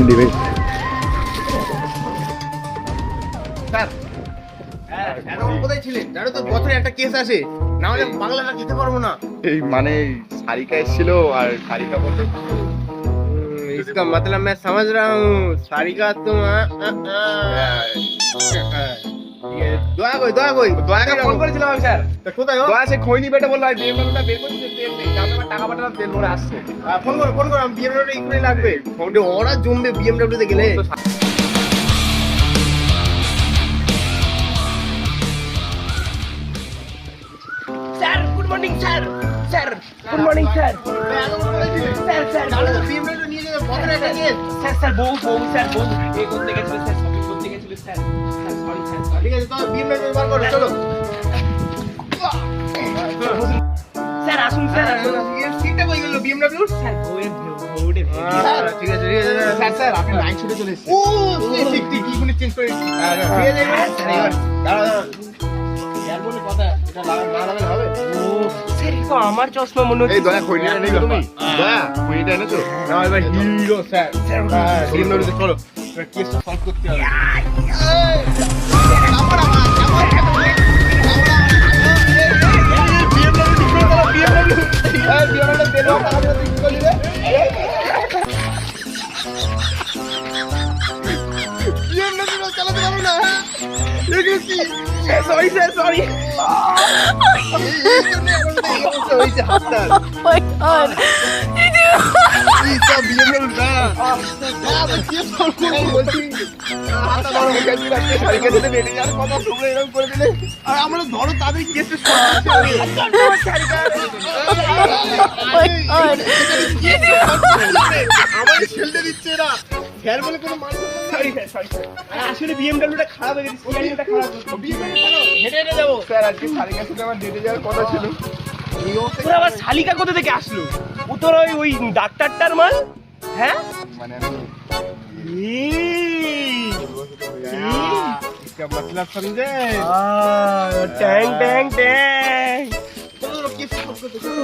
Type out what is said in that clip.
নেবে। স্যার এতক্ষণ কোথায় ছিলেন? জানো তো বছরে একটা কেস আসে, না হলে বাংলাটা খেতে পারবো না। এই মানে সারিকা এসেছিল, আর সারিকা বলতে इसका मतलब मैं समझ रहा हूँ। सारिका तुम ফোন করেছিলাম আমি স্যার। কোথায় দয়া সে খৈনি বেটে বললো আমি বিএমডব্লিউটা বের করছি, তেল নেই, আমি আমার টাকা পাঠালাম, তেল ভরে আসছে। ফোন করো, আমি বিএমডব্লিউ এক্ষুনি লাগবে। ফোনটা ওরা জমবে বিএমডব্লিউ তে গেলে। Sir good morning sir. Sir good morning sir. Sir sir জানো তো বিএমডব্লিউ নিয়ে যাবে বছরে একটা কেস। স্যার স্যার বউ স্যার বউ এ করতে গেছিল স্যার, শপিং করতে গেছিল sir. Sir sorry sir sorry. ঠিক আছে, তো বিএমডব্লিউ বার করো, চলো। স্যার আসুন স্যার আসুন। সিটটা কই গেল বিএমডব্লিউ? স্যার বউয়ের বউটে ঠিক আছে স্যার আপনি লাইন ছুটে চলে এসেছেন। ও ঠিক ইগুনি চেঞ্জ করে দিচ্ছি। ঠিক আছে এবার দাঁড়াও। ইয়ার বলে কথা, এটা না লাগালে হবে? ও স্যার এই তো আমার চশমা মনে হচ্ছে। এই দয়া খৈনিটা এনেছো তুমি? দয়া খৈনিটা এনেছো? না এবার হিরো স্যার। বিএমডব্লিউ তে চলো, এবার কেসটা সলভ করতে হবে। Sorry sir sorry. my god. আমরা ধরো তাদের কেসে Oh my god. আমার ছেলে দিচ্ছে এরা ফের বলে কোনো মানুষ সরি স্যার সরি। আসলে বিএমডব্লিউটা খারাপ হয়ে গেছে, স্টিয়ারিংটা খারাপ হয়ে গেছে। হেঁটে হেঁটে যাবো। স্যার আজকে সারিকার সাথে আমার ডেটে যাওয়ার কথা ছিল। তোর আবার শালিকা কোথা থেকে আসলো? ও তোর ওই ডাক্তারটার মাল? হ্যাঁ মানে আমি इसका मतलब समझे? ট্যাং ট্যাং ট্যাং। चलो केस सॉल्व करते चलो।